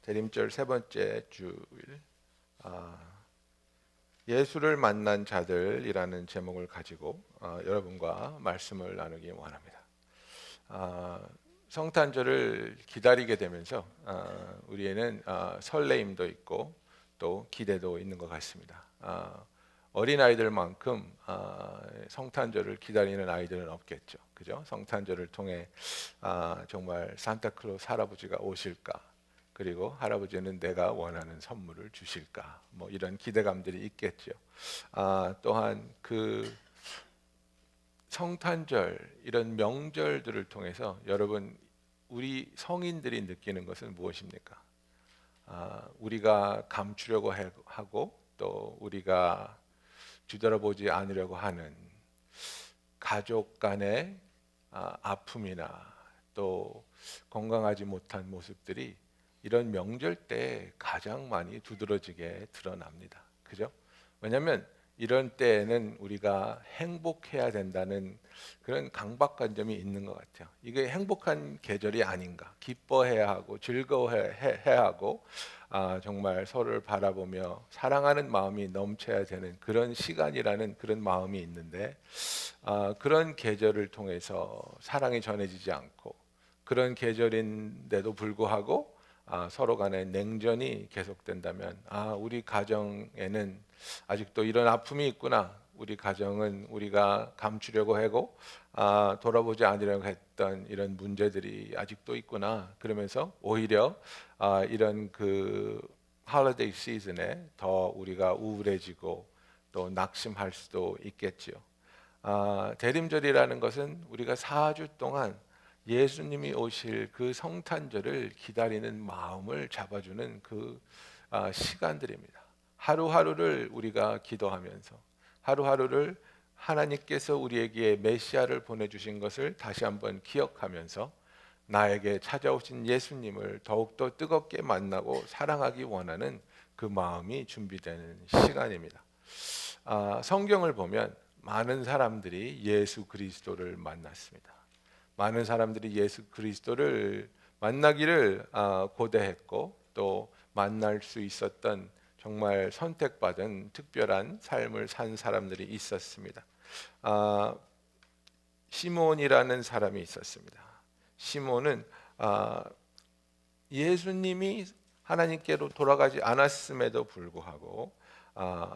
대림절 세 번째 주일, 예수를 만난 자들이라는 제목을 가지고 여러분과 말씀을 나누기 원합니다. 성탄절을 기다리게 되면서 우리에는 설레임도 있고 또 기대도 있는 것 같습니다. 어린아이들만큼 성탄절을 기다리는 아이들은 없겠죠. 그죠? 성탄절을 통해 정말 산타클로스 할아버지가 오실까? 그리고 할아버지는 내가 원하는 선물을 주실까? 뭐 이런 기대감들이 있겠죠. 또한 그 성탄절 이런 명절들을 통해서 여러분 우리 성인들이 느끼는 것은 무엇입니까? 우리가 감추려고 하고 또 우리가 뒤돌아보지 않으려고 하는 가족 간의 아픔이나 또 건강하지 못한 모습들이 이런 명절 때 가장 많이 두드러지게 드러납니다. 그죠? 왜냐하면 이런 때에는 우리가 행복해야 된다는 그런 강박관념이 있는 것 같아요. 이게 행복한 계절이 아닌가? 기뻐해야 하고 즐거워해야 하고 정말 서로를 바라보며 사랑하는 마음이 넘쳐야 되는 그런 시간이라는 그런 마음이 있는데 그런 계절을 통해서 사랑이 전해지지 않고 그런 계절인데도 불구하고 서로 간의 냉전이 계속된다면 우리 가정에는 아직도 이런 아픔이 있구나. 우리 가정은 우리가 감추려고 하고 돌아보지 않으려고 했던 이런 문제들이 아직도 있구나. 그러면서 오히려 이런 그 홀리데이 시즌에 더 우리가 우울해지고 또 낙심할 수도 있겠지요. 대림절이라는 것은 우리가 4주 동안 예수님이 오실 그 성탄절을 기다리는 마음을 잡아주는 그 시간들입니다. 하루하루를 우리가 기도하면서 하루하루를 하나님께서 우리에게 메시아를 보내주신 것을 다시 한번 기억하면서 나에게 찾아오신 예수님을 더욱더 뜨겁게 만나고 사랑하기 원하는 그 마음이 준비되는 시간입니다. 성경을 보면 많은 사람들이 예수 그리스도를 만났습니다. 많은 사람들이 예수 그리스도를 만나기를 고대했고 또 만날 수 있었던 정말 선택받은 특별한 삶을 산 사람들이 있었습니다. 시몬이라는 사람이 있었습니다. 시몬은 예수님이 하나님께로 돌아가지 않았음에도 불구하고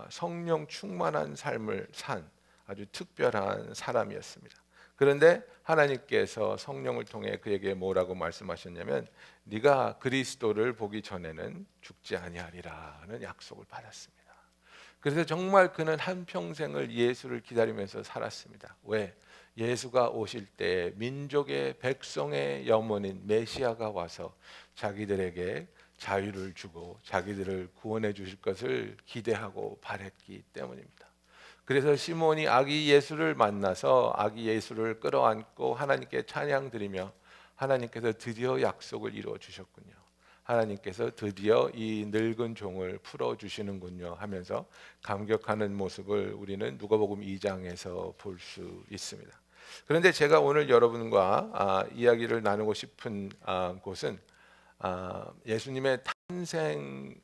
성령 충만한 삶을 산 아주 특별한 사람이었습니다. 그런데 하나님께서 성령을 통해 그에게 뭐라고 말씀하셨냐면 네가 그리스도를 보기 전에는 죽지 아니하리라는 약속을 받았습니다. 그래서 정말 그는 한평생을 예수를 기다리면서 살았습니다. 왜? 예수가 오실 때 민족의 백성의 염원인 메시아가 와서 자기들에게 자유를 주고 자기들을 구원해 주실 것을 기대하고 바랬기 때문입니다. 그래서 시몬이 아기 예수를 만나서 아기 예수를 끌어안고 하나님께 찬양 드리며 하나님께서 드디어 약속을 이루어 주셨군요. 하나님께서 드디어 이 늙은 종을 풀어 주시는군요 하면서 감격하는 모습을 우리는 누가복음 2장에서 볼 수 있습니다. 그런데 제가 오늘 여러분과 이야기를 나누고 싶은 곳은 예수님의 탄생의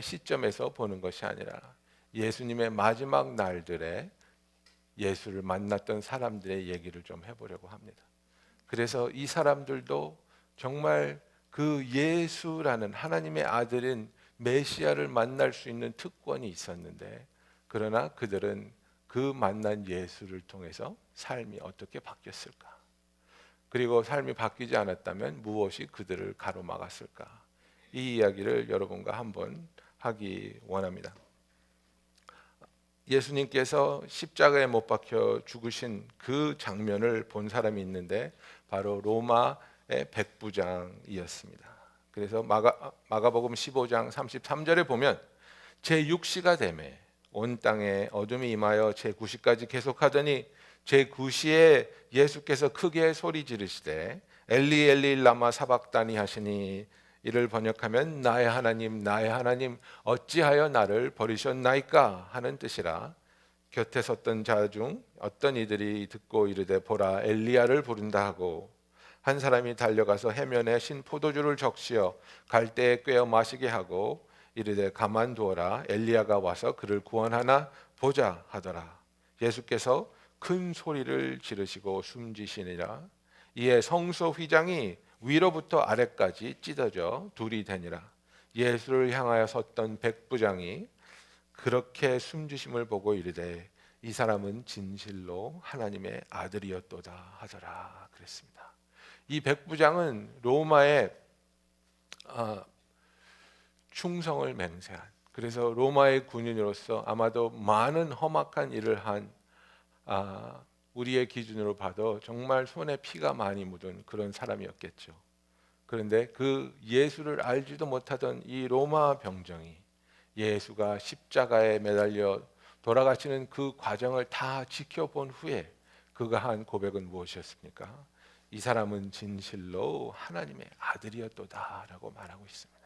시점에서 보는 것이 아니라 예수님의 마지막 날들에 예수를 만났던 사람들의 얘기를 좀 해보려고 합니다. 그래서 이 사람들도 정말 그 예수라는 하나님의 아들인 메시아를 만날 수 있는 특권이 있었는데 그러나 그들은 그 만난 예수를 통해서 삶이 어떻게 바뀌었을까? 그리고 삶이 바뀌지 않았다면 무엇이 그들을 가로막았을까? 이 이야기를 여러분과 한번 하기 원합니다. 예수님께서 십자가에 못 박혀 죽으신 그 장면을 본 사람이 있는데 바로 로마의 백부장이었습니다. 그래서 마가복음 15장 33절에 보면 제6시가 되매 온 땅에 어둠이 임하여 제9시까지 계속하더니 제9시에 예수께서 크게 소리 지르시되 엘리 엘리 라마 사박다니 하시니 이를 번역하면 나의 하나님 어찌하여 나를 버리셨나이까 하는 뜻이라. 곁에 섰던 자 중 어떤 이들이 듣고 이르되 보라 엘리야를 부른다 하고 한 사람이 달려가서 해면에 신 포도주를 적시어 갈대에 꿰어 마시게 하고 이르되 가만두어라, 엘리야가 와서 그를 구원하나 보자 하더라. 예수께서 큰 소리를 지르시고 숨지시니라. 이에 성소 휘장이 위로부터 아래까지 찢어져 둘이 되니라. 예수를 향하여 섰던 백부장이 그렇게 숨지심을 보고 이르되 이 사람은 진실로 하나님의 아들이었도다 하더라 그랬습니다. 이 백부장은 로마의 충성을 맹세한, 그래서 로마의 군인으로서 아마도 많은 험악한 일을 한, 우리의 기준으로 봐도 정말 손에 피가 많이 묻은 그런 사람이었겠죠. 그런데 그 예수를 알지도 못하던 이 로마 병정이 예수가 십자가에 매달려 돌아가시는 그 과정을 다 지켜본 후에 그가 한 고백은 무엇이었습니까? 이 사람은 진실로 하나님의 아들이었도다라고 말하고 있습니다.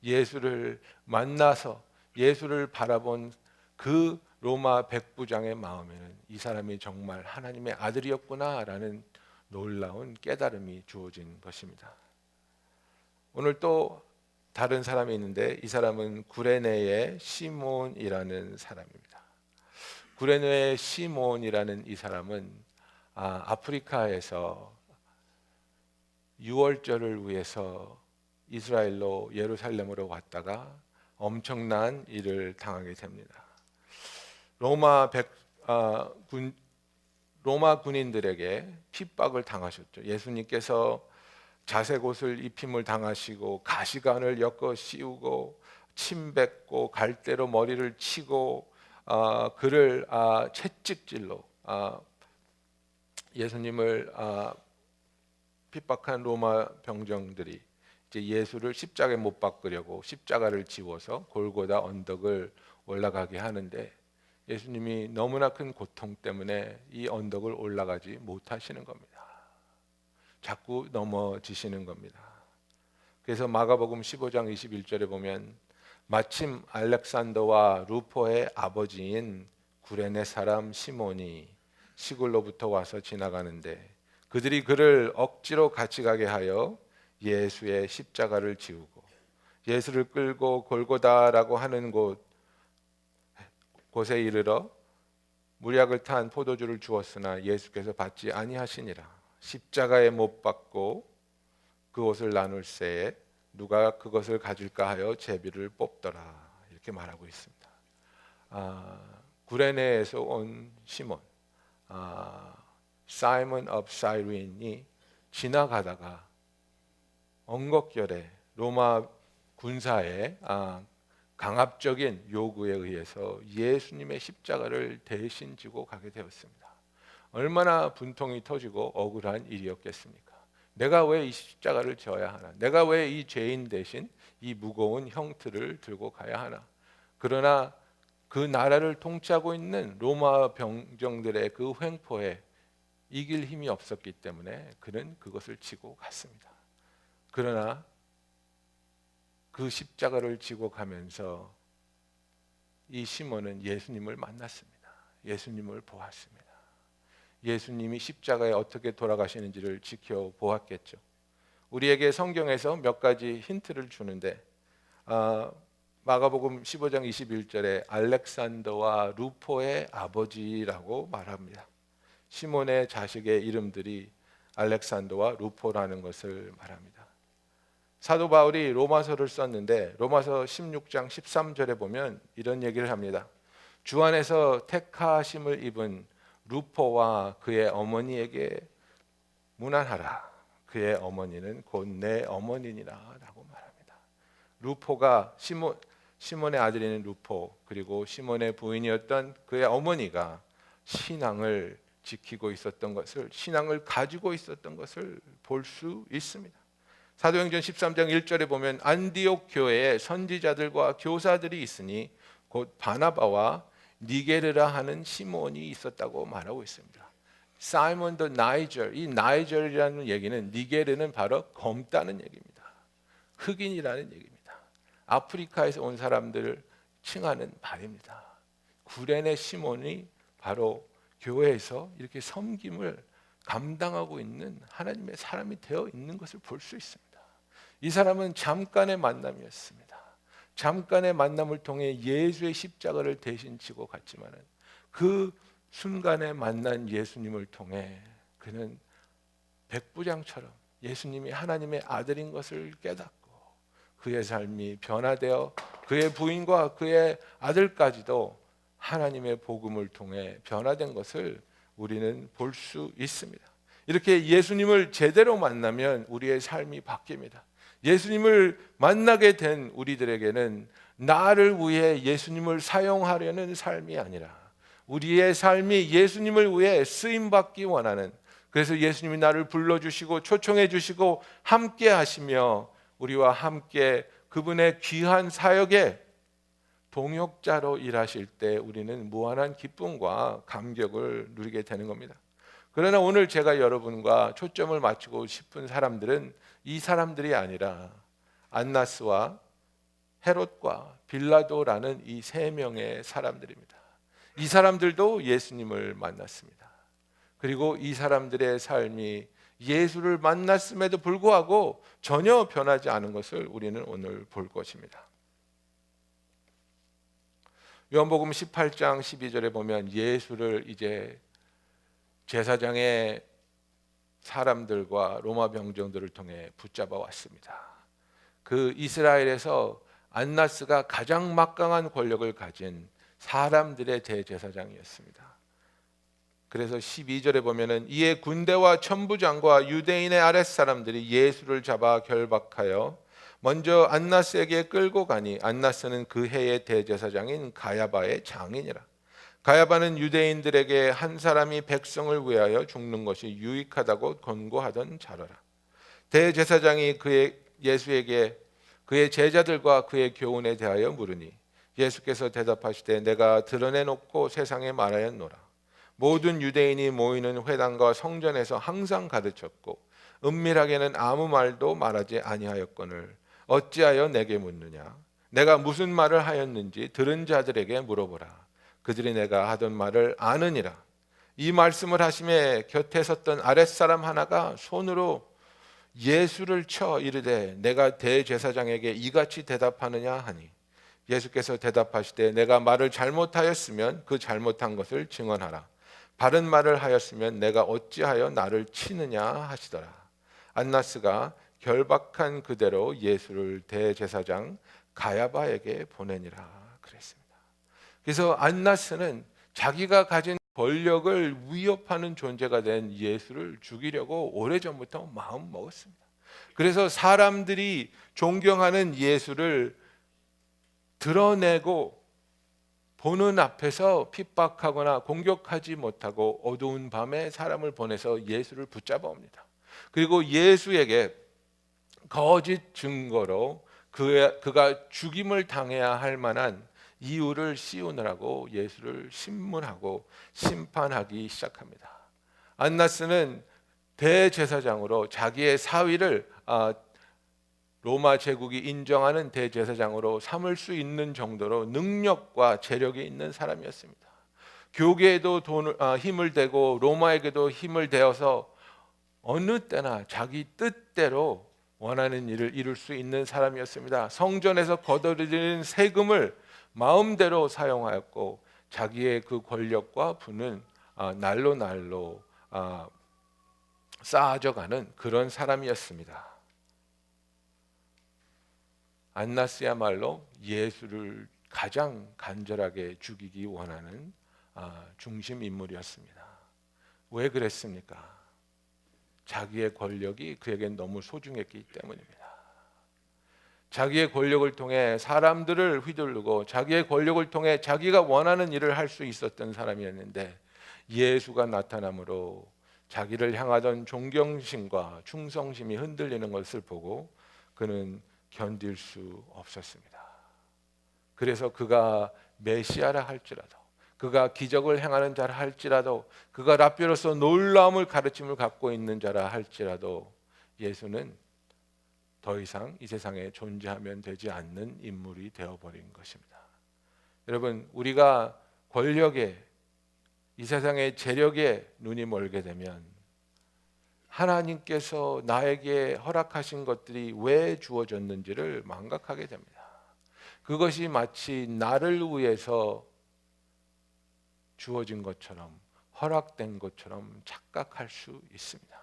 예수를 만나서 예수를 바라본 그 로마 백부장의 마음에는 이 사람이 정말 하나님의 아들이었구나라는 놀라운 깨달음이 주어진 것입니다. 오늘 또 다른 사람이 있는데 이 사람은 구레네의 시몬이라는 사람입니다. 구레네의 시몬이라는 이 사람은 아프리카에서 유월절을 위해서 이스라엘로 예루살렘으로 왔다가 엄청난 일을 당하게 됩니다. 로마 군인들에게 핍박을 당하셨죠. 예수님께서 자색 옷을 입힘을 당하시고 가시관을 엮어 씌우고 침 뱉고 갈대로 머리를 치고 그를 채찍질로 예수님을 핍박한 로마 병정들이 이제 예수를 십자가에 못 박으려고 십자가를 지워서 골고다 언덕을 올라가게 하는데 예수님이 너무나 큰 고통 때문에 이 언덕을 올라가지 못하시는 겁니다. 자꾸 넘어지시는 겁니다. 그래서 마가복음 15장 21절에 보면 마침 알렉산더와 루포의 아버지인 구레네 사람 시몬이 시골로부터 와서 지나가는데 그들이 그를 억지로 같이 가게 하여 예수의 십자가를 지우고 예수를 끌고 골고다라고 하는 곳에 이르러 무략을 탄 포도주를 주었으나 예수께서 받지 아니하시니라. 십자가에 못 박고 그 옷을 나눌 새에 누가 그것을 가질까 하여 제비를 뽑더라 이렇게 말하고 있습니다. 구레네에서 온 시몬, 사이먼 업 사이린이 지나가다가 엉겁결에 로마 군사의 강압적인 요구에 의해서 예수님의 십자가를 대신 지고 가게 되었습니다. 얼마나 분통이 터지고 억울한 일이었겠습니까? 내가 왜 이 십자가를 져야 하나? 내가 왜 이 죄인 대신 이 무거운 형틀을 들고 가야 하나? 그러나 그 나라를 통치하고 있는 로마 병정들의 그 횡포에 이길 힘이 없었기 때문에 그는 그것을 지고 갔습니다. 그러나 그 십자가를 지고 가면서 이 시몬은 예수님을 만났습니다. 예수님을 보았습니다. 예수님이 십자가에 어떻게 돌아가시는지를 지켜보았겠죠. 우리에게 성경에서 몇 가지 힌트를 주는데 마가복음 15장 21절에 알렉산더와 루포의 아버지라고 말합니다. 시몬의 자식의 이름들이 알렉산더와 루포라는 것을 말합니다. 사도 바울이 로마서를 썼는데 로마서 16장 13절에 보면 이런 얘기를 합니다. 주 안에서 택하심을 입은 루포와 그의 어머니에게 문안하라. 그의 어머니는 곧 내 어머니니라 라고 말합니다. 루포가 시몬의 아들인 루포, 그리고 시몬의 부인이었던 그의 어머니가 신앙을 지키고 있었던 것을, 신앙을 가지고 있었던 것을 볼 수 있습니다. 사도행전 13장 1절에 보면 안디옥 교회에 선지자들과 교사들이 있으니 곧 바나바와 니게르라 하는 시몬이 있었다고 말하고 있습니다. 사이먼 더 나이저, 이 나이저라는 얘기는 니게르는 바로 검다는 얘기입니다. 흑인이라는 얘기입니다. 아프리카에서 온 사람들을 칭하는 말입니다. 구레네 시몬이 바로 교회에서 이렇게 섬김을 감당하고 있는 하나님의 사람이 되어 있는 것을 볼 수 있습니다. 이 사람은 잠깐의 만남이었습니다. 잠깐의 만남을 통해 예수의 십자가를 대신 지고 갔지만 그 순간에 만난 예수님을 통해 그는 백부장처럼 예수님이 하나님의 아들인 것을 깨닫고 그의 삶이 변화되어 그의 부인과 그의 아들까지도 하나님의 복음을 통해 변화된 것을 우리는 볼 수 있습니다. 이렇게 예수님을 제대로 만나면 우리의 삶이 바뀝니다. 예수님을 만나게 된 우리들에게는 나를 위해 예수님을 사용하려는 삶이 아니라 우리의 삶이 예수님을 위해 쓰임받기 원하는, 그래서 예수님이 나를 불러주시고 초청해 주시고 함께 하시며 우리와 함께 그분의 귀한 사역에 동역자로 일하실 때 우리는 무한한 기쁨과 감격을 누리게 되는 겁니다. 그러나 오늘 제가 여러분과 초점을 맞추고 싶은 사람들은 이 사람들이 아니라 안나스와 헤롯과 빌라도라는 이 세 명의 사람들입니다. 이 사람들도 예수님을 만났습니다. 그리고 이 사람들의 삶이 예수를 만났음에도 불구하고 전혀 변하지 않은 것을 우리는 오늘 볼 것입니다. 요한복음 18장 12절에 보면 예수를 이제 제사장의 사람들과 로마 병정들을 통해 붙잡아 왔습니다. 그 이스라엘에서 안나스가 가장 막강한 권력을 가진 사람들의 대제사장이었습니다. 그래서 12절에 보면은 이에 군대와 천부장과 유대인의 아랫사람들이 예수를 잡아 결박하여 먼저 안나스에게 끌고 가니 안나스는 그 해의 대제사장인 가야바의 장인이라. 가야바는 유대인들에게 한 사람이 백성을 위하여 죽는 것이 유익하다고 권고하던 자로라. 대제사장이 예수에게 그의 제자들과 그의 교훈에 대하여 물으니 예수께서 대답하시되 내가 드러내놓고 세상에 말하였노라. 모든 유대인이 모이는 회당과 성전에서 항상 가르쳤고 은밀하게는 아무 말도 말하지 아니하였거늘 어찌하여 내게 묻느냐. 내가 무슨 말을 하였는지 들은 자들에게 물어보라. 그들이 내가 하던 말을 아느니라. 이 말씀을 하심에 곁에 섰던 아랫사람 하나가 손으로 예수를 쳐 이르되 내가 대제사장에게 이같이 대답하느냐 하니 예수께서 대답하시되 내가 말을 잘못하였으면 그 잘못한 것을 증언하라. 바른 말을 하였으면 내가 어찌하여 나를 치느냐 하시더라. 안나스가 결박한 그대로 예수를 대제사장 가야바에게 보내니라 그랬습니다. 그래서 안나스는 자기가 가진 권력을 위협하는 존재가 된 예수를 죽이려고 오래전부터 마음 먹었습니다. 그래서 사람들이 존경하는 예수를 드러내고 보는 앞에서 핍박하거나 공격하지 못하고 어두운 밤에 사람을 보내서 예수를 붙잡아 옵니다. 그리고 예수에게 거짓 증거로 그가 죽임을 당해야 할 만한 이유를 씌우느라고 예수를 신문하고 심판하기 시작합니다. 안나스는 대제사장으로 자기의 사위를 로마 제국이 인정하는 대제사장으로 삼을 수 있는 정도로 능력과 재력이 있는 사람이었습니다. 교계에도 힘을 대고 로마에게도 힘을 대어서 어느 때나 자기 뜻대로 원하는 일을 이룰 수 있는 사람이었습니다. 성전에서 거둬들이는 세금을 마음대로 사용하였고 자기의 그 권력과 부는 날로 날로 쌓아져가는 그런 사람이었습니다. 안나스야말로 예수를 가장 간절하게 죽이기 원하는 중심 인물이었습니다. 왜 그랬습니까? 자기의 권력이 그에겐 너무 소중했기 때문입니다. 자기의 권력을 통해 사람들을 휘두르고 자기의 권력을 통해 자기가 원하는 일을 할 수 있었던 사람이었는데 예수가 나타남으로 자기를 향하던 존경심과 충성심이 흔들리는 것을 보고 그는 견딜 수 없었습니다. 그래서 그가 메시아라 할지라도 그가 기적을 행하는 자라 할지라도 그가 랍비로서 놀라움을 가르침을 갖고 있는 자라 할지라도 예수는 더 이상 이 세상에 존재하면 되지 않는 인물이 되어버린 것입니다. 여러분, 우리가 권력에 이 세상의 재력에 눈이 멀게 되면 하나님께서 나에게 허락하신 것들이 왜 주어졌는지를 망각하게 됩니다. 그것이 마치 나를 위해서 주어진 것처럼, 허락된 것처럼 착각할 수 있습니다.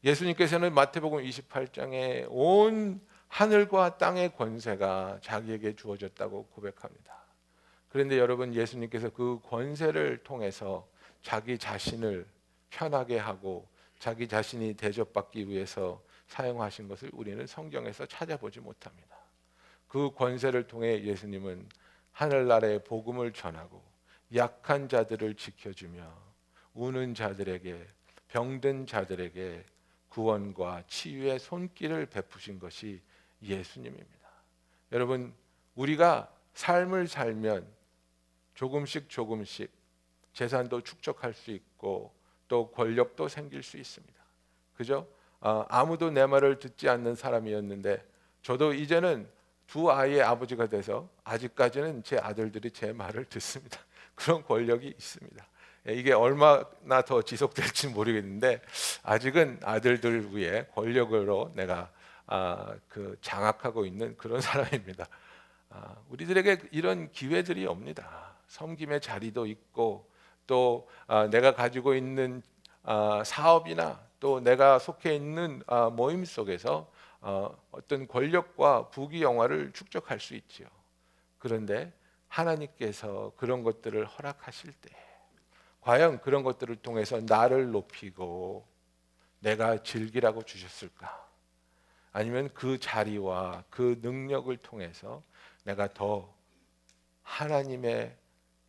예수님께서는 마태복음 28장에 온 하늘과 땅의 권세가 자기에게 주어졌다고 고백합니다. 그런데 여러분, 예수님께서 그 권세를 통해서 자기 자신을 편하게 하고 자기 자신이 대접받기 위해서 사용하신 것을 우리는 성경에서 찾아보지 못합니다. 그 권세를 통해 예수님은 하늘나라의 복음을 전하고 약한 자들을 지켜주며 우는 자들에게, 병든 자들에게 구원과 치유의 손길을 베푸신 것이 예수님입니다. 여러분, 우리가 삶을 살면 조금씩 재산도 축적할 수 있고 또 권력도 생길 수 있습니다. 그죠? 아무도 내 말을 듣지 않는 사람이었는데 저도 이제는 두 아이의 아버지가 돼서 아직까지는 제 아들들이 제 말을 듣습니다. 그런 권력이 있습니다. 이게 얼마나 더 지속될지 모르겠는데 아직은 아들들 위해 권력으로 내가 장악하고 있는 그런 사람입니다. 우리들에게 이런 기회들이 옵니다. 섬김의 자리도 있고 또 내가 가지고 있는 사업이나 또 내가 속해 있는 모임 속에서 어떤 권력과 부귀영화를 축적할 수 있지요. 그런데 하나님께서 그런 것들을 허락하실 때 과연 그런 것들을 통해서 나를 높이고 내가 즐기라고 주셨을까? 아니면 그 자리와 그 능력을 통해서 내가 더 하나님의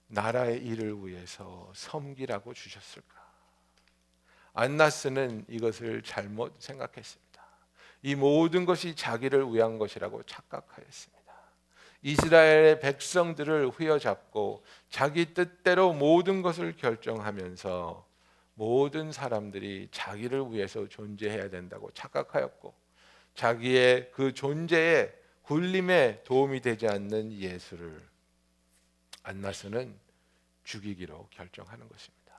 나라의 일을 위해서 섬기라고 주셨을까? 안나스는 이것을 잘못 생각했습니다. 이 모든 것이 자기를 위한 것이라고 착각하였습니다. 이스라엘의 백성들을 휘어잡고 자기 뜻대로 모든 것을 결정하면서 모든 사람들이 자기를 위해서 존재해야 된다고 착각하였고 자기의 그 존재에 굴림에 도움이 되지 않는 예수를 안나스는 죽이기로 결정하는 것입니다.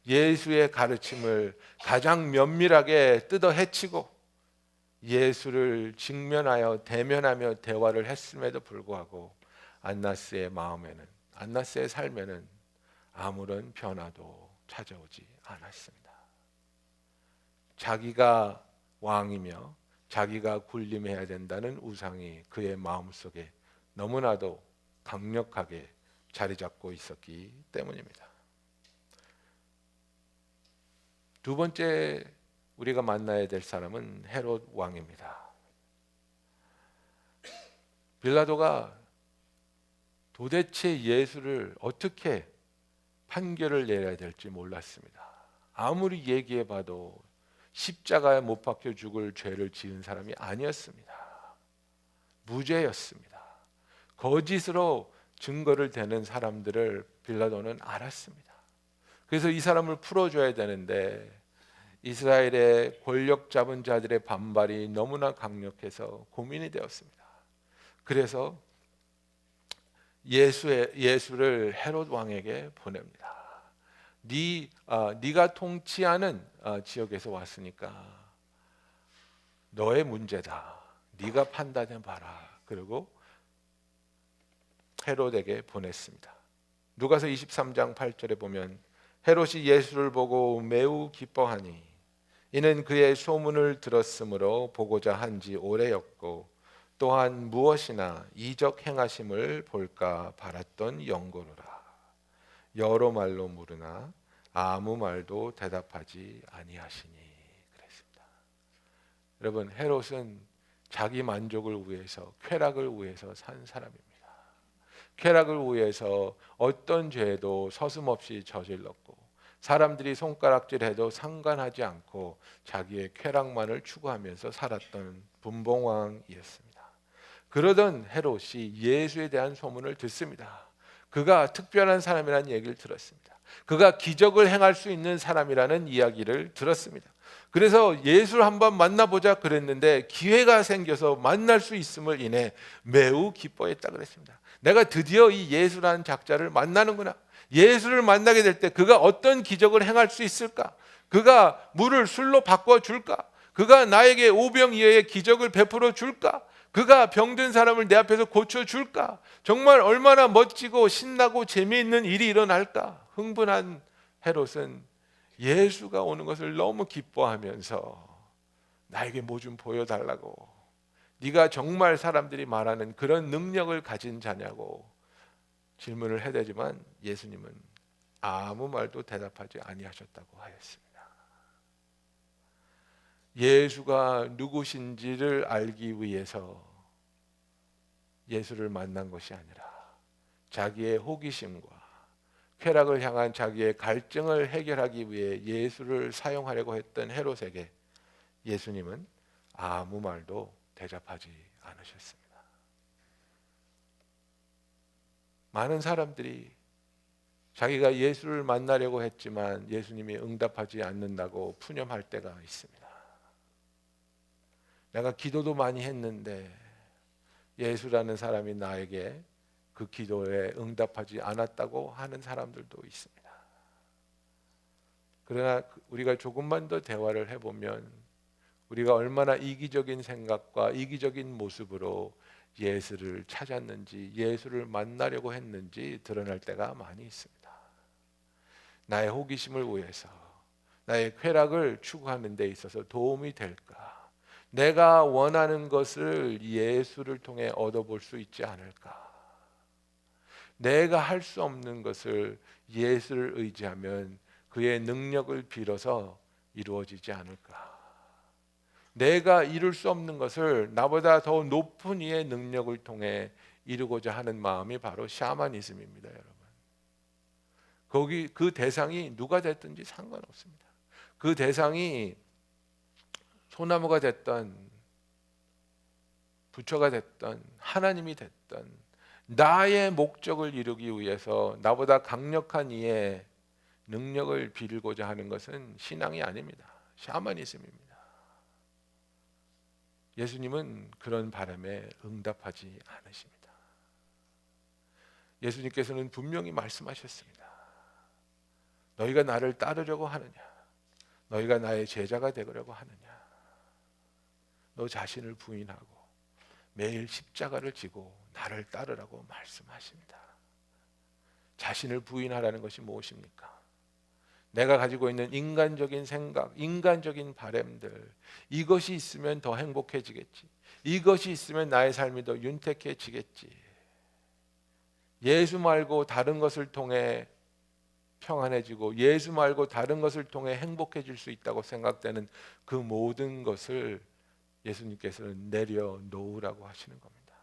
예수의 가르침을 가장 면밀하게 뜯어 헤치고 예수를 직면하여 대면하며 대화를 했음에도 불구하고 안나스의 마음에는, 안나스의 삶에는 아무런 변화도 찾아오지 않았습니다. 자기가 왕이며 자기가 군림해야 된다는 우상이 그의 마음속에 너무나도 강력하게 자리 잡고 있었기 때문입니다. 두 번째 우리가 만나야 될 사람은 헤롯 왕입니다. 빌라도가 도대체 예수를 어떻게 판결을 내려야 될지 몰랐습니다. 아무리 얘기해봐도 십자가에 못 박혀 죽을 죄를 지은 사람이 아니었습니다. 무죄였습니다. 거짓으로 증거를 대는 사람들을 빌라도는 알았습니다. 그래서 이 사람을 풀어줘야 되는데 이스라엘의 권력 잡은 자들의 반발이 너무나 강력해서 고민이 되었습니다. 그래서 예수를 헤롯 왕에게 보냅니다. 네가 통치하는 지역에서 왔으니까 너의 문제다. 네가 판단해봐라. 그리고 헤롯에게 보냈습니다. 누가서 23장 8절에 보면 헤롯이 예수를 보고 매우 기뻐하니 이는 그의 소문을 들었으므로 보고자 한지 오래였고 또한 무엇이나 이적 행하심을 볼까 바랐던 영고로라. 여러 말로 물으나 아무 말도 대답하지 아니하시니 그랬습니다. 여러분, 헤롯은 자기 만족을 위해서, 쾌락을 위해서 산 사람입니다. 쾌락을 위해서 어떤 죄도 서슴없이 저질렀고 사람들이 손가락질해도 상관하지 않고 자기의 쾌락만을 추구하면서 살았던 분봉왕이었습니다. 그러던 헤롯이 예수에 대한 소문을 듣습니다. 그가 특별한 사람이라는 얘기를 들었습니다. 그가 기적을 행할 수 있는 사람이라는 이야기를 들었습니다. 그래서 예수를 한번 만나보자 그랬는데 기회가 생겨서 만날 수 있음을 인해 매우 기뻐했다 그랬습니다. 내가 드디어 이 예수라는 작자를 만나는구나. 예수를 만나게 될 때 그가 어떤 기적을 행할 수 있을까? 그가 물을 술로 바꿔줄까? 그가 나에게 오병이어의 기적을 베풀어 줄까? 그가 병든 사람을 내 앞에서 고쳐줄까? 정말 얼마나 멋지고 신나고 재미있는 일이 일어날까? 흥분한 헤롯은 예수가 오는 것을 너무 기뻐하면서 나에게 뭐 좀 보여달라고, 네가 정말 사람들이 말하는 그런 능력을 가진 자냐고 질문을 해대지만 예수님은 아무 말도 대답하지 아니하셨다고 하였습니다. 예수가 누구신지를 알기 위해서 예수를 만난 것이 아니라 자기의 호기심과 쾌락을 향한 자기의 갈증을 해결하기 위해 예수를 사용하려고 했던 헤롯에게 예수님은 아무 말도 대답하지 않으셨습니다. 많은 사람들이 자기가 예수를 만나려고 했지만 예수님이 응답하지 않는다고 푸념할 때가 있습니다. 내가 기도도 많이 했는데 예수라는 사람이 나에게 그 기도에 응답하지 않았다고 하는 사람들도 있습니다. 그러나 우리가 조금만 더 대화를 해보면 우리가 얼마나 이기적인 생각과 이기적인 모습으로 예수를 찾았는지, 예수를 만나려고 했는지 드러날 때가 많이 있습니다. 나의 호기심을 위해서, 나의 쾌락을 추구하는 데 있어서 도움이 될까? 내가 원하는 것을 예수를 통해 얻어볼 수 있지 않을까? 내가 할 수 없는 것을 예수를 의지하면 그의 능력을 빌어서 이루어지지 않을까? 내가 이룰 수 없는 것을 나보다 더 높은 이의 능력을 통해 이루고자 하는 마음이 바로 샤머니즘입니다, 여러분. 거기 그 대상이 누가 됐든지 상관없습니다. 그 대상이 소나무가 됐던, 부처가 됐던, 하나님이 됐던, 나의 목적을 이루기 위해서 나보다 강력한 이의 능력을 빌고자 하는 것은 신앙이 아닙니다. 샤머니즘입니다. 예수님은 그런 바람에 응답하지 않으십니다. 예수님께서는 분명히 말씀하셨습니다. 너희가 나를 따르려고 하느냐? 너희가 나의 제자가 되려고 하느냐? 너 자신을 부인하고 매일 십자가를 지고 나를 따르라고 말씀하십니다. 자신을 부인하라는 것이 무엇입니까? 내가 가지고 있는 인간적인 생각, 인간적인 바램들, 이것이 있으면 더 행복해지겠지. 이것이 있으면 나의 삶이 더 윤택해지겠지. 예수 말고 다른 것을 통해 평안해지고 예수 말고 다른 것을 통해 행복해질 수 있다고 생각되는 그 모든 것을 예수님께서는 내려놓으라고 하시는 겁니다.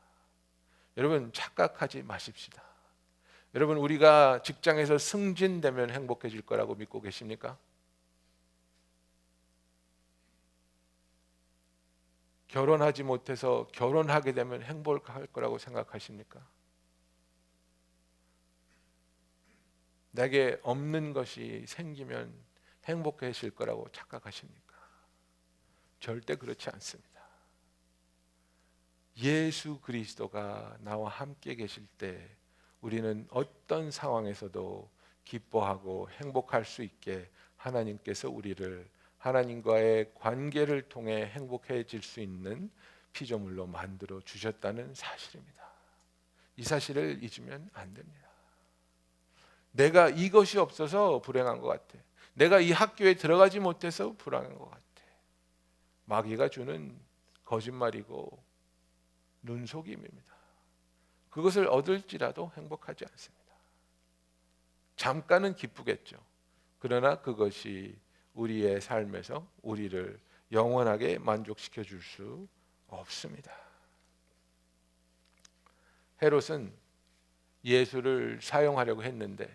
여러분, 착각하지 마십시다. 여러분, 우리가 직장에서 승진되면 행복해질 거라고 믿고 계십니까? 결혼하지 못해서 결혼하게 되면 행복할 거라고 생각하십니까? 내게 없는 것이 생기면 행복해질 거라고 착각하십니까? 절대 그렇지 않습니다. 예수 그리스도가 나와 함께 계실 때 우리는 어떤 상황에서도 기뻐하고 행복할 수 있게 하나님께서 우리를 하나님과의 관계를 통해 행복해질 수 있는 피조물로 만들어 주셨다는 사실입니다. 이 사실을 잊으면 안 됩니다. 내가 이것이 없어서 불행한 것 같아. 내가 이 학교에 들어가지 못해서 불행한 것 같아. 마귀가 주는 거짓말이고 눈속임입니다. 그것을 얻을지라도 행복하지 않습니다. 잠깐은 기쁘겠죠. 그러나 그것이 우리의 삶에서 우리를 영원하게 만족시켜 줄 수 없습니다. 헤롯은 예수를 사용하려고 했는데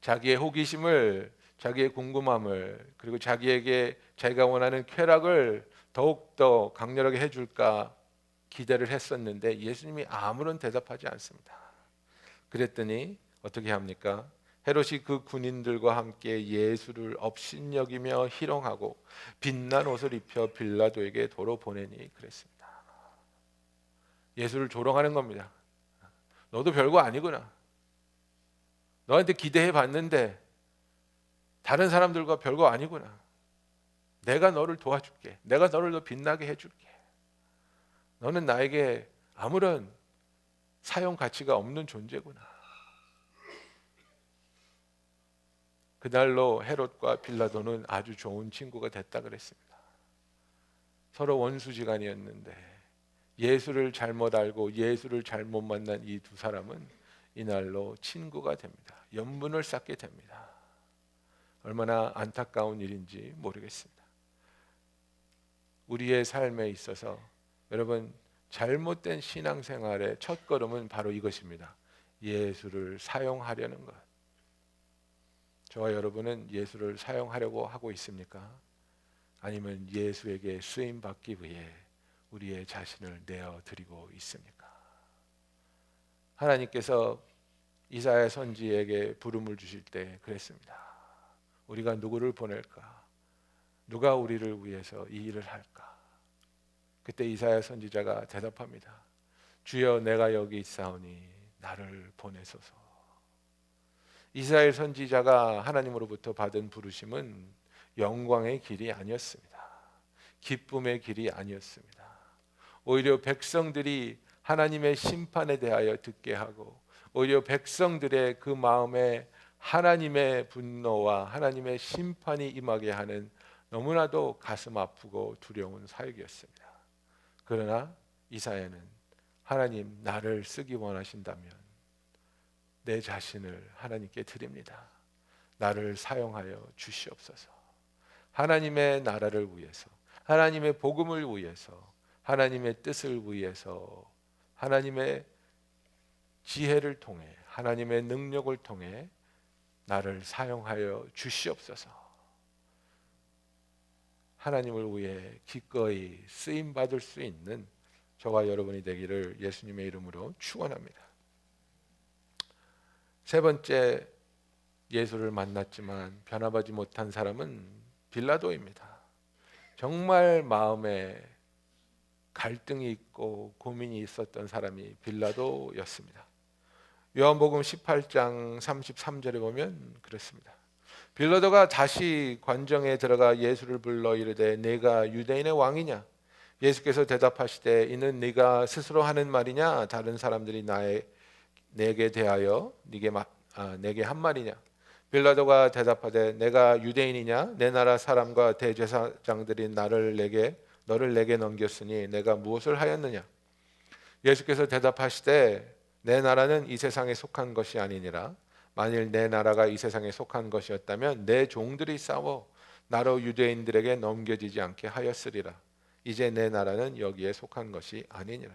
자기의 호기심을, 자기의 궁금함을, 그리고 자기가 원하는 쾌락을 더욱더 강렬하게 해줄까 기대를 했었는데 예수님이 아무런 대답하지 않습니다. 그랬더니 어떻게 합니까? 헤롯이 그 군인들과 함께 예수를 업신여기며 희롱하고 빛난 옷을 입혀 빌라도에게 도로 보내니 그랬습니다. 예수를 조롱하는 겁니다. 너도 별거 아니구나. 너한테 기대해 봤는데 다른 사람들과 별거 아니구나. 내가 너를 도와줄게. 내가 너를 더 빛나게 해줄게. 너는 나에게 아무런 사용 가치가 없는 존재구나. 그날로 헤롯과 빌라도는 아주 좋은 친구가 됐다 그랬습니다. 서로 원수지간이었는데 예수를 잘못 알고 예수를 잘못 만난 이 두 사람은 이날로 친구가 됩니다. 연분을 쌓게 됩니다. 얼마나 안타까운 일인지 모르겠습니다. 우리의 삶에 있어서 여러분, 잘못된 신앙생활의 첫걸음은 바로 이것입니다. 예수를 사용하려는 것. 저와 여러분은 예수를 사용하려고 하고 있습니까? 아니면 예수에게 쓰임 받기 위해 우리의 자신을 내어 드리고 있습니까? 하나님께서 이사야 선지에게 부름을 주실 때 그랬습니다. 우리가 누구를 보낼까? 누가 우리를 위해서 이 일을 할까? 그때 이사야 선지자가 대답합니다. 주여, 내가 여기 있사오니 나를 보내소서. 이스라엘 선지자가 하나님으로부터 받은 부르심은 영광의 길이 아니었습니다. 기쁨의 길이 아니었습니다. 오히려 백성들이 하나님의 심판에 대하여 듣게 하고, 오히려 백성들의 그 마음에 하나님의 분노와 하나님의 심판이 임하게 하는 너무나도 가슴 아프고 두려운 사역이었습니다. 그러나 이사야는 하나님, 나를 쓰기 원하신다면 내 자신을 하나님께 드립니다. 나를 사용하여 주시옵소서. 하나님의 나라를 위해서, 하나님의 복음을 위해서, 하나님의 뜻을 위해서, 하나님의 지혜를 통해, 하나님의 능력을 통해 나를 사용하여 주시옵소서. 하나님을 위해 기꺼이 쓰임 받을 수 있는 저와 여러분이 되기를 예수님의 이름으로 축원합니다. 세 번째, 예수를 만났지만 변화하지 못한 사람은 빌라도입니다. 정말 마음에 갈등이 있고 고민이 있었던 사람이 빌라도였습니다. 요한복음 18장 33절에 보면 그렇습니다. 빌라도가 다시 관정에 들어가 예수를 불러 이르되 내가 유대인의 왕이냐? 예수께서 대답하시되 이는 네가 스스로 하는 말이냐? 다른 사람들이 내게 대하여 내게 한 말이냐? 빌라도가 대답하되 내가 유대인이냐? 내 나라 사람과 대제사장들이 너를 내게 넘겼으니 내가 무엇을 하였느냐? 예수께서 대답하시되 내 나라는 이 세상에 속한 것이 아니니라. 만일 내 나라가 이 세상에 속한 것이었다면 내 종들이 싸워 나로 유대인들에게 넘겨지지 않게 하였으리라. 이제 내 나라는 여기에 속한 것이 아니니라.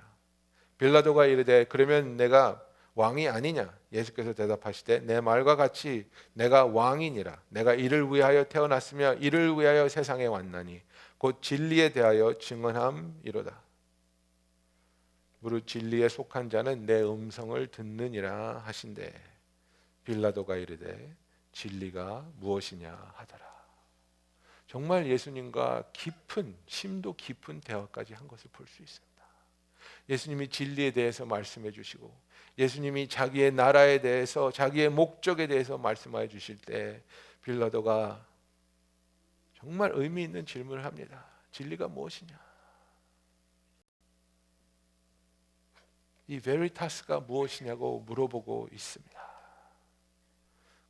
빌라도가 이르되 그러면 내가 왕이 아니냐? 예수께서 대답하시되 내 말과 같이 내가 왕이니라. 내가 이를 위하여 태어났으며 이를 위하여 세상에 왔나니 곧 진리에 대하여 증언함이로다. 무릇 진리에 속한 자는 내 음성을 듣느니라 하신대 빌라도가 이르되 진리가 무엇이냐 하더라. 정말 예수님과 깊은 심도 깊은 대화까지 한 것을 볼 수 있습니다. 예수님이 진리에 대해서 말씀해 주시고 예수님이 자기의 나라에 대해서 자기의 목적에 대해서 말씀해 주실 때 빌라도가 정말 의미 있는 질문을 합니다. 진리가 무엇이냐? 이 베리타스가 무엇이냐고 물어보고 있습니다.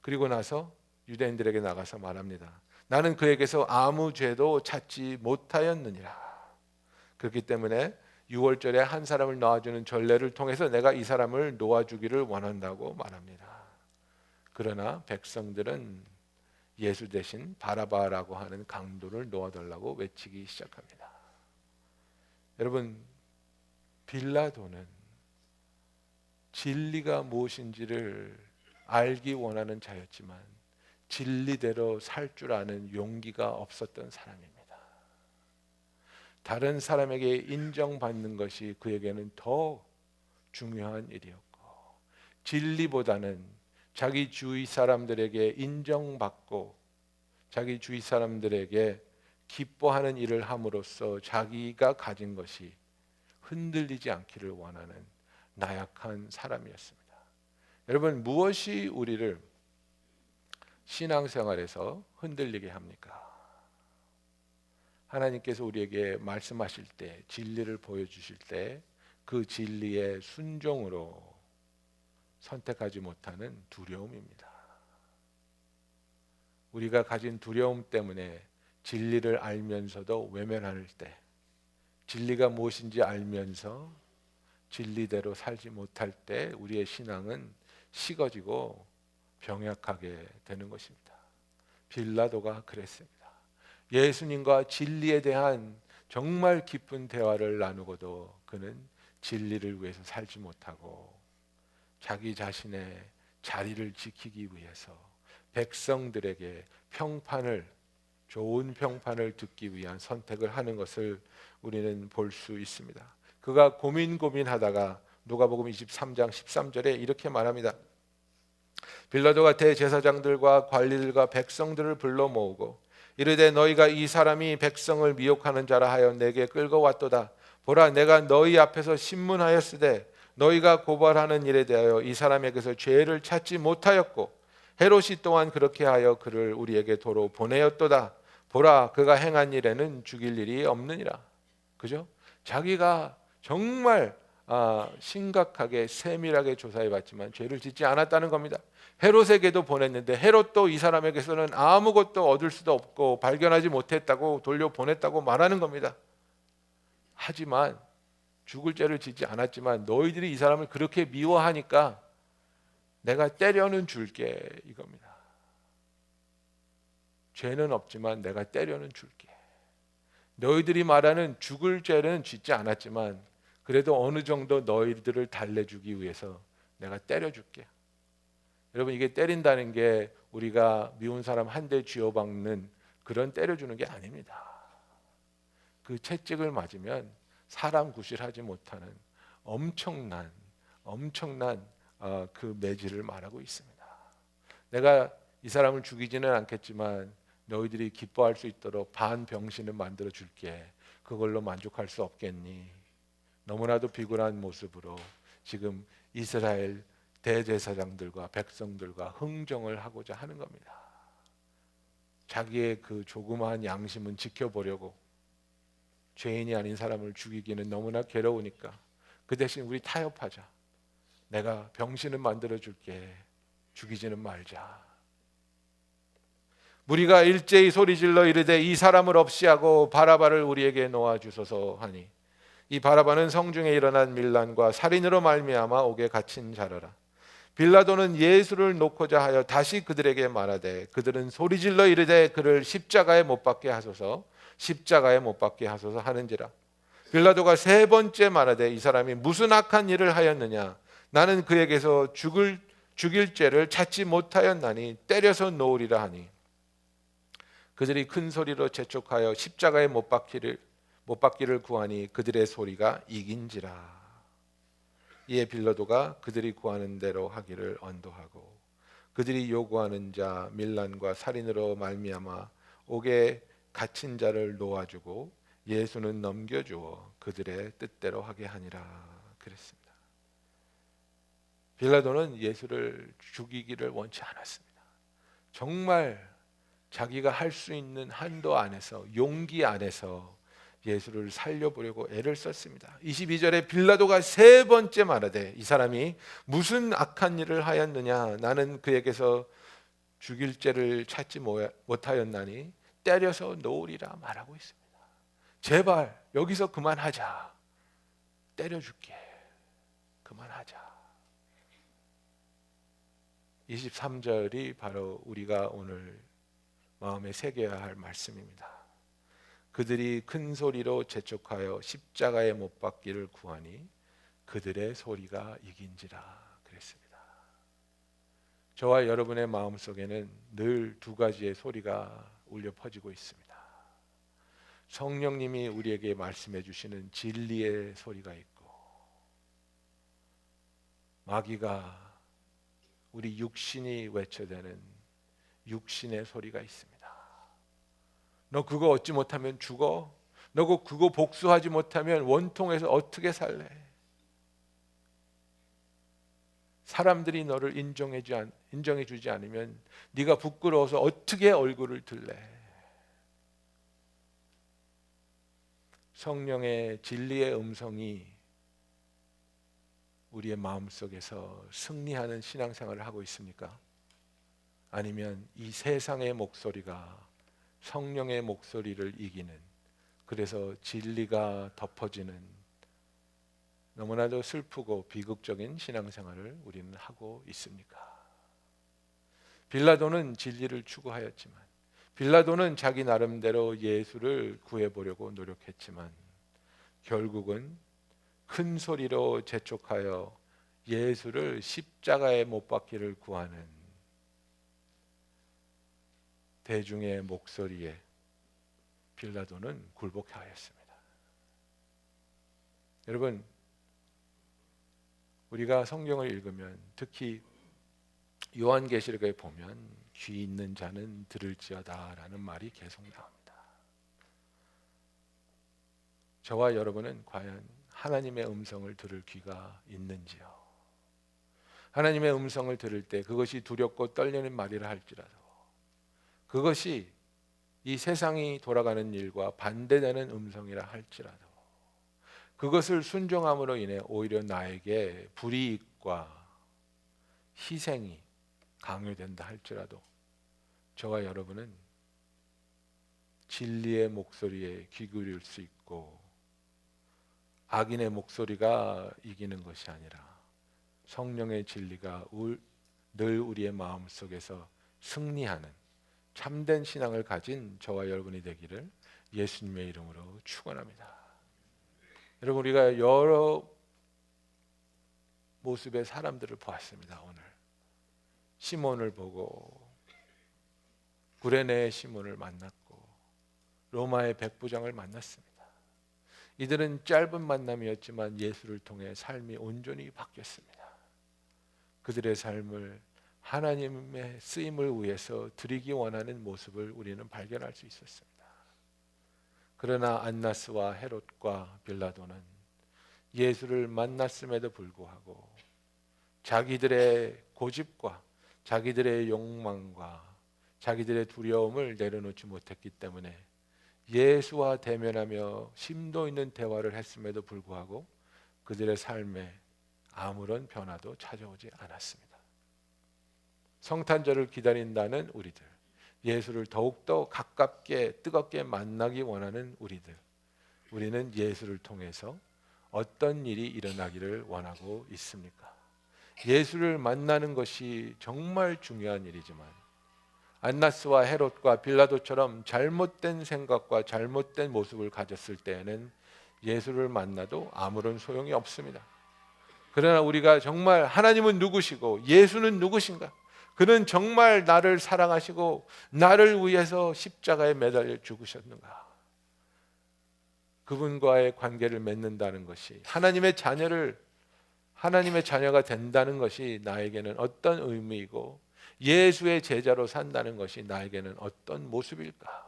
그리고 나서 유대인들에게 나가서 말합니다. 나는 그에게서 아무 죄도 찾지 못하였느니라. 그렇기 때문에 6월절에 한 사람을 놓아주는 전례를 통해서 내가 이 사람을 놓아주기를 원한다고 말합니다. 그러나 백성들은 예수 대신 바라바라고 하는 강도를 놓아달라고 외치기 시작합니다. 여러분, 빌라도는 진리가 무엇인지를 알기 원하는 자였지만 진리대로 살 줄 아는 용기가 없었던 사람입니다. 다른 사람에게 인정받는 것이 그에게는 더 중요한 일이었고 진리보다는 자기 주위 사람들에게 인정받고 자기 주위 사람들에게 기뻐하는 일을 함으로써 자기가 가진 것이 흔들리지 않기를 원하는 나약한 사람이었습니다. 여러분, 무엇이 우리를 신앙생활에서 흔들리게 합니까? 하나님께서 우리에게 말씀하실 때, 진리를 보여주실 때 그 진리의 순종으로 선택하지 못하는 두려움입니다. 우리가 가진 두려움 때문에 진리를 알면서도 외면할 때, 진리가 무엇인지 알면서 진리대로 살지 못할 때 우리의 신앙은 식어지고 병약하게 되는 것입니다. 빌라도가 그랬습니다. 예수님과 진리에 대한 정말 깊은 대화를 나누고도 그는 진리를 위해서 살지 못하고 자기 자신의 자리를 지키기 위해서 백성들에게 좋은 평판을 듣기 위한 선택을 하는 것을 우리는 볼 수 있습니다. 그가 고민하다가 누가복음 23장 13절에 이렇게 말합니다. 빌라도가 대제사장들과 관리들과 백성들을 불러 모으고 이르되 너희가 이 사람이 백성을 미혹하는 자라 하여 내게 끌고 왔도다. 보라, 내가 너희 앞에서 신문하였으되 너희가 고발하는 일에 대하여 이 사람에게서 죄를 찾지 못하였고 헤롯이 또한 그렇게 하여 그를 우리에게 도로 보내었도다. 보라, 그가 행한 일에는 죽일 일이 없느니라. 그죠? 자기가 정말 심각하게 세밀하게 조사해 봤지만 죄를 짓지 않았다는 겁니다. 헤롯에게도 보냈는데 헤롯도 이 사람에게서는 아무것도 얻을 수도 없고 발견하지 못했다고 돌려보냈다고 말하는 겁니다. 하지만 죽을 죄를 짓지 않았지만 너희들이 이 사람을 그렇게 미워하니까 내가 때려는 줄게, 이겁니다. 죄는 없지만 내가 때려는 줄게. 너희들이 말하는 죽을 죄는 짓지 않았지만 그래도 어느 정도 너희들을 달래주기 위해서 내가 때려줄게. 여러분, 이게 때린다는 게 우리가 미운 사람 한 대 쥐어박는 그런 때려주는 게 아닙니다. 그 채찍을 맞으면 사람 구실하지 못하는 엄청난 그 매질을 말하고 있습니다. 내가 이 사람을 죽이지는 않겠지만 너희들이 기뻐할 수 있도록 반병신을 만들어 줄게. 그걸로 만족할 수 없겠니? 너무나도 비굴한 모습으로 지금 이스라엘 대제사장들과 백성들과 흥정을 하고자 하는 겁니다. 자기의 그 조그마한 양심은 지켜보려고 죄인이 아닌 사람을 죽이기는 너무나 괴로우니까 그 대신 우리 타협하자. 내가 병신을 만들어 줄게. 죽이지는 말자. 무리가 일제히 소리질러 이르되 이 사람을 없이 하고 바라바를 우리에게 놓아 주소서 하니 이 바라바는 성중에 일어난 밀란과 살인으로 말미암아 옥에 갇힌 자라라. 빌라도는 예수를 놓고자 하여 다시 그들에게 말하되 그들은 소리질러 이르되 그를 십자가에 못 박게 하소서 하는지라. 빌라도가 세 번째 말하되 이 사람이 무슨 악한 일을 하였느냐? 나는 그에게서 죽일 죄를 찾지 못하였나니 때려서 놓으리라 하니 그들이 큰 소리로 재촉하여 십자가에 못 박기를 구하니 그들의 소리가 이긴지라. 이에 빌라도가 그들이 구하는 대로 하기를 언도하고 그들이 요구하는 자 밀란과 살인으로 말미암아 옥에 갇힌 자를 놓아주고 예수는 넘겨주어 그들의 뜻대로 하게 하니라 그랬습니다. 빌라도는 예수를 죽이기를 원치 않았습니다. 정말 자기가 할 수 있는 한도 안에서, 용기 안에서 예수를 살려보려고 애를 썼습니다. 22절에 빌라도가 세 번째 말하되 이 사람이 무슨 악한 일을 하였느냐? 나는 그에게서 죽일 죄를 찾지 못하였나니 때려서 놓으리라 말하고 있습니다. 제발 여기서 그만하자. 때려줄게. 그만하자. 23절이 바로 우리가 오늘 마음에 새겨야 할 말씀입니다. 그들이 큰 소리로 재촉하여 십자가에 못 박기를 구하니 그들의 소리가 이긴지라 그랬습니다. 저와 여러분의 마음속에는 늘 두 가지의 소리가 울려 퍼지고 있습니다. 성령님이 우리에게 말씀해 주시는 진리의 소리가 있고 마귀가 우리 육신이 외쳐대는 육신의 소리가 있습니다. 너 그거 얻지 못하면 죽어. 너 그거 복수하지 못하면 원통해서 어떻게 살래? 사람들이 너를 인정해 주지 않으면 네가 부끄러워서 어떻게 얼굴을 들래? 성령의 진리의 음성이 우리의 마음속에서 승리하는 신앙생활을 하고 있습니까? 아니면 이 세상의 목소리가 성령의 목소리를 이기는, 그래서 진리가 덮어지는 너무나도 슬프고 비극적인 신앙생활을 우리는 하고 있습니까? 빌라도는 진리를 추구하였지만, 빌라도는 자기 나름대로 예수를 구해보려고 노력했지만 결국은 큰 소리로 재촉하여 예수를 십자가에 못 박기를 구하는 대중의 목소리에 빌라도는 굴복하였습니다. 여러분, 우리가 성경을 읽으면 특히 요한계시록에 보면 귀 있는 자는 들을지어다 라는 말이 계속 나옵니다. 저와 여러분은 과연 하나님의 음성을 들을 귀가 있는지요? 하나님의 음성을 들을 때 그것이 두렵고 떨리는 말이라 할지라도, 그것이 이 세상이 돌아가는 일과 반대되는 음성이라 할지라도, 그것을 순종함으로 인해 오히려 나에게 불이익과 희생이 강요된다 할지라도 저와 여러분은 진리의 목소리에 귀 기울일 수 있고, 악인의 목소리가 이기는 것이 아니라 성령의 진리가 늘 우리의 마음속에서 승리하는 참된 신앙을 가진 저와 여러분이 되기를 예수님의 이름으로 축원합니다. 여러분, 우리가 여러 모습의 사람들을 보았습니다. 오늘 시몬을 보고 구레네의 시몬을 만났고 로마의 백부장을 만났습니다. 이들은 짧은 만남이었지만 예수를 통해 삶이 온전히 바뀌었습니다. 그들의 삶을 하나님의 쓰임을 위해서 드리기 원하는 모습을 우리는 발견할 수 있었습니다. 그러나 안나스와 헤롯과 빌라도는 예수를 만났음에도 불구하고 자기들의 고집과 자기들의 욕망과 자기들의 두려움을 내려놓지 못했기 때문에 예수와 대면하며 심도 있는 대화를 했음에도 불구하고 그들의 삶에 아무런 변화도 찾아오지 않았습니다. 성탄절을 기다린다는 우리들, 예수를 더욱더 가깝게 뜨겁게 만나기 원하는 우리는 예수를 통해서 어떤 일이 일어나기를 원하고 있습니까? 예수를 만나는 것이 정말 중요한 일이지만 안나스와 헤롯과 빌라도처럼 잘못된 생각과 잘못된 모습을 가졌을 때에는 예수를 만나도 아무런 소용이 없습니다. 그러나 우리가 정말 하나님은 누구시고 예수는 누구신가? 그는 정말 나를 사랑하시고 나를 위해서 십자가에 매달려 죽으셨는가? 그분과의 관계를 맺는다는 것이, 하나님의 자녀가 된다는 것이 나에게는 어떤 의미이고 예수의 제자로 산다는 것이 나에게는 어떤 모습일까?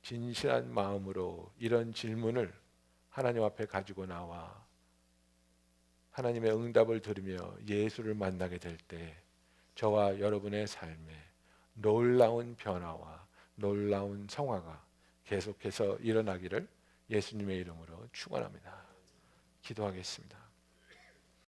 진실한 마음으로 이런 질문을 하나님 앞에 가지고 나와 하나님의 응답을 들으며 예수를 만나게 될 때 저와 여러분의 삶에 놀라운 변화와 놀라운 성화가 계속해서 일어나기를 예수님의 이름으로 축원합니다. 기도하겠습니다.